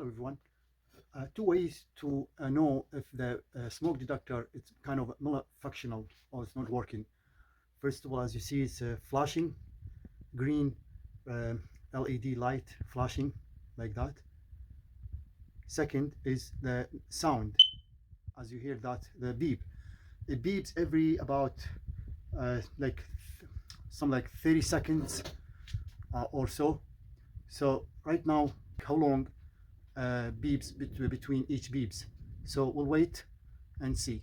Hello everyone. Two ways to know if the smoke detector is kind of malfunctional or it's not working. First of all, as you see, it's flashing green LED light flashing like that. Second is the sound. As you hear that, the beep. It beeps every about like 30 seconds or so. So right now, how long beeps between each beeps? So we'll wait and see.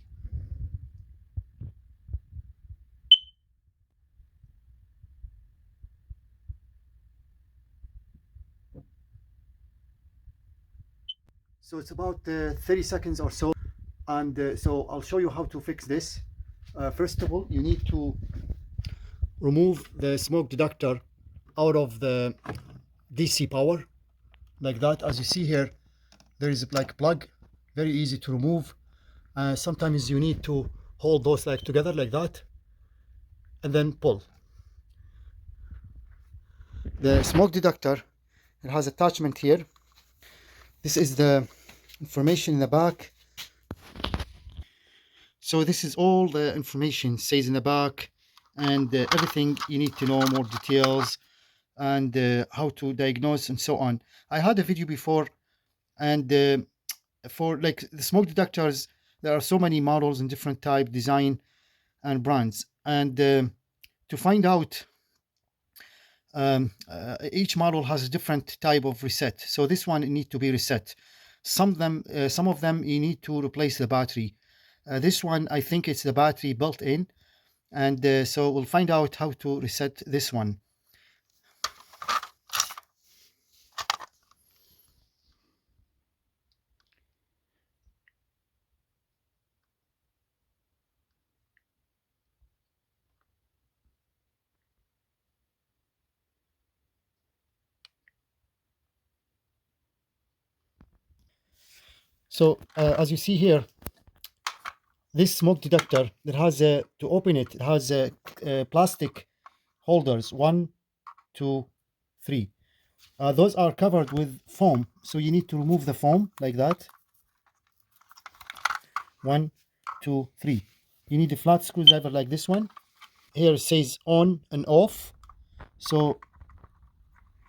So it's about 30 seconds or so, and so I'll show you how to fix this. First of all, you need to remove the smoke detector out of the DC power like that. As you see here, there is like plug, very easy to remove. Sometimes you need to hold those like together like that and then pull. The smoke detector, it has attachment here. This is the information in the back. So this is all the information says in the back, and everything you need to know, more details, and how to diagnose and so on. I had a video before, and for like the smoke detectors, there are so many models and different type, design, and brands. And to find out, each model has a different type of reset. So this one need to be reset. Some of them you need to replace the battery. This one, I think it's the battery built in, and so we'll find out how to reset this one. So as you see here, this smoke detector, it has a, to open it, it has a plastic holders, 1, 2, 3. Those are covered with foam, so you need to remove the foam like that. 1, 2, 3. You need a flat screwdriver like this one. Here it says on and off, so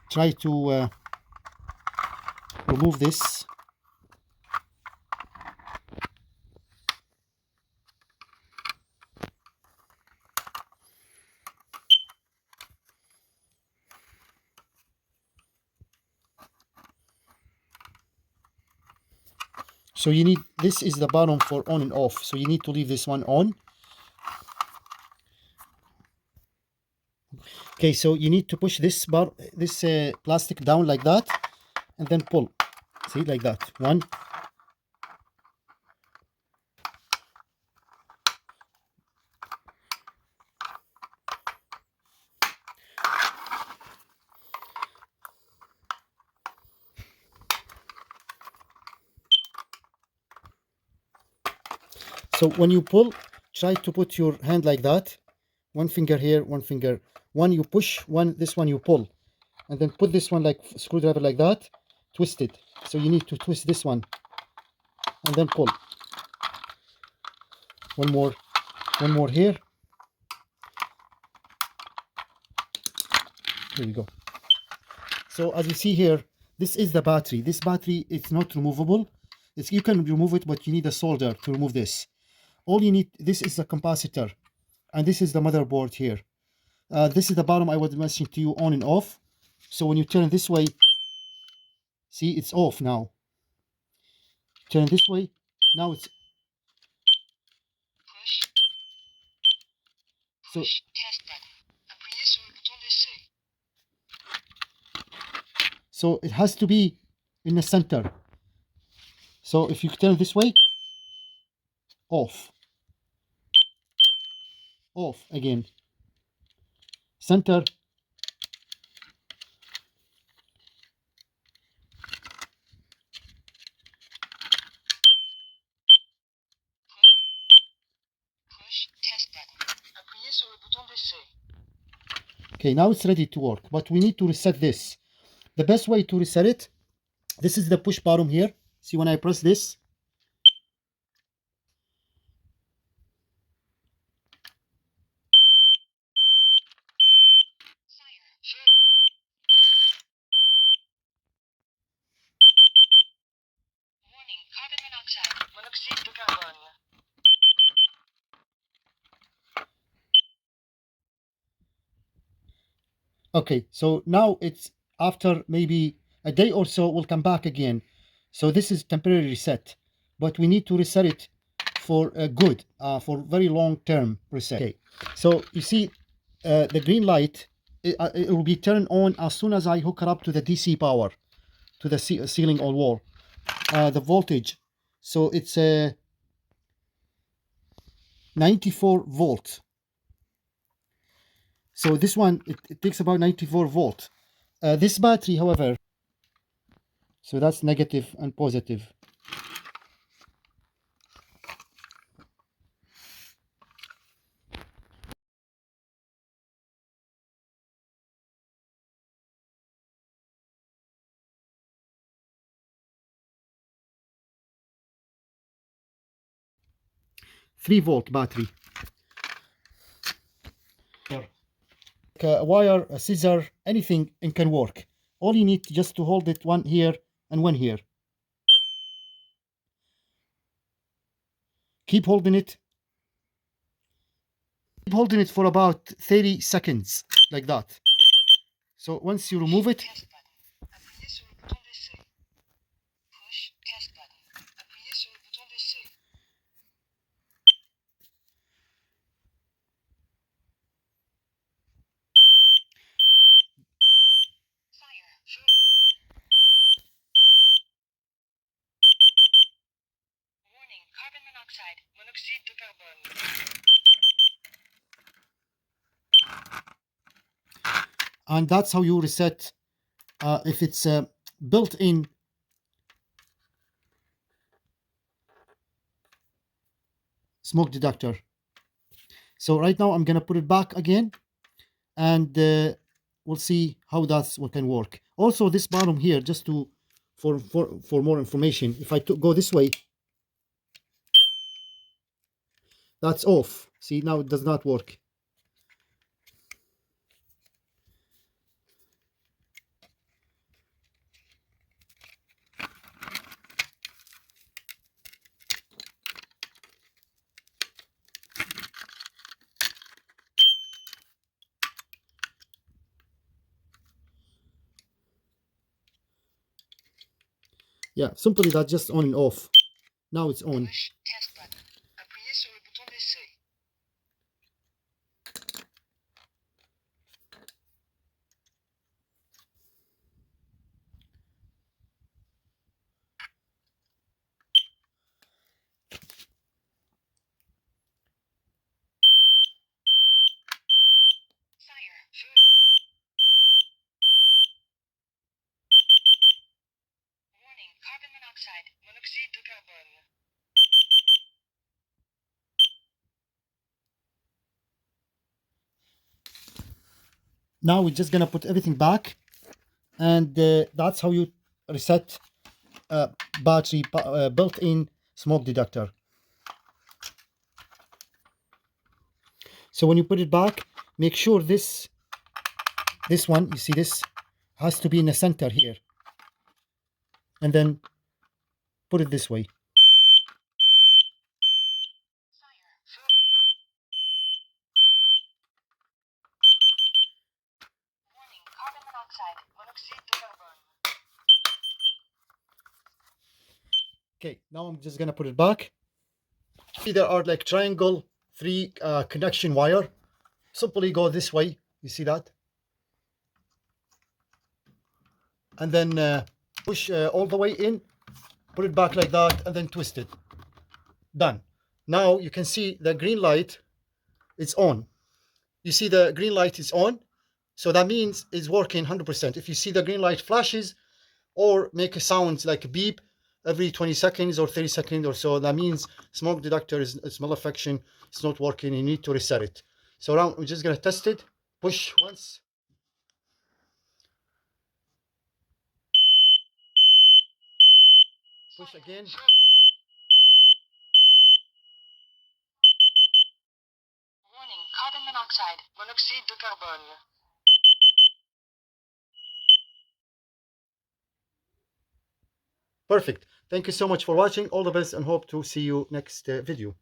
try to remove this. So you need, this is the button for on and off, so you need to leave this one on. Okay, so you need to push this plastic down like that, and then pull. See, like that. 1. So when you pull, try to put your hand like that. One finger here, one finger. One you push, one, this one you pull. And then put this one like screwdriver like that. Twist it. So you need to twist this one. And then pull. One more here. Here you go. So as you see here, this is the battery. This battery, it's not removable. You can remove it, but you need a solder to remove this. All you need, this is the capacitor, and this is the motherboard here. This is the bottom I was mentioning to you, on and off. So when you turn this way, see, it's off now. Turn this way, now it's so. So it has to be in the center. So if you turn this way, off, off again, center. Okay, now it's ready to work, but we need to reset this. The best way to reset it, This is the push bottom here. See, when I press this, Warning, carbon monoxide, monoxide de carbone. okay, so now it's after maybe a day or so, will come back again. So this is temporary reset, but we need to reset it for good, for very long term reset. Okay, so you see the green light, it will be turned on as soon as I hook it up to the DC power, to the ceiling or wall. The voltage, so it's 94 volt. So this one, it takes about 94 volt. This battery, however, so that's negative and positive. 3 volt battery. A wire, a scissor, anything, and can work. All you need just to hold it, one here and one here. Keep holding it. Keep holding it for about 30 seconds, like that. So once you remove it, Test button. Appuyez sur le bouton d'essai. Push test button. Appuyez sur le bouton d'essai. Fire. Feu. Warning, carbon monoxide, monoxide de carbone. and that's how you reset if it's built-in smoke detector. So right now I'm gonna put it back again, and we'll see how what can work. Also, this bottom here, just to for more information, if I go this way, that's off. See, now it does not work. Yeah, simply that's just on and off. Now it's on. Push test button. Appuyez sur le bouton d'essai. Fire. Feu. Warning, carbon monoxide, monoxide de carbone. Now we're just gonna put everything back, and that's how you reset battery built-in smoke detector. So when you put it back, make sure this one, you see this, has to be in the center here, and then put it this way. Fire. Feu. Warning, carbon monoxide, monoxide de carbone. Okay, now I'm just gonna put it back. See, there are like triangle 3 connection wire. Simply go this way, you see that, and then push all the way in, put it back like that, and then twist it. Done. Now you can see the green light, it's on. You see the green light is on, so that means it's working 100%. If you see the green light flashes or make a sound like a beep every 20 seconds or 30 seconds or so, that means smoke detector is malfunction, it's not working, you need to reset it. So now we're just gonna test it. Push once. Push again. Warning, carbon monoxide. Monoxyde de carbone. Perfect. Thank you so much for watching. All the best and hope to see you next video.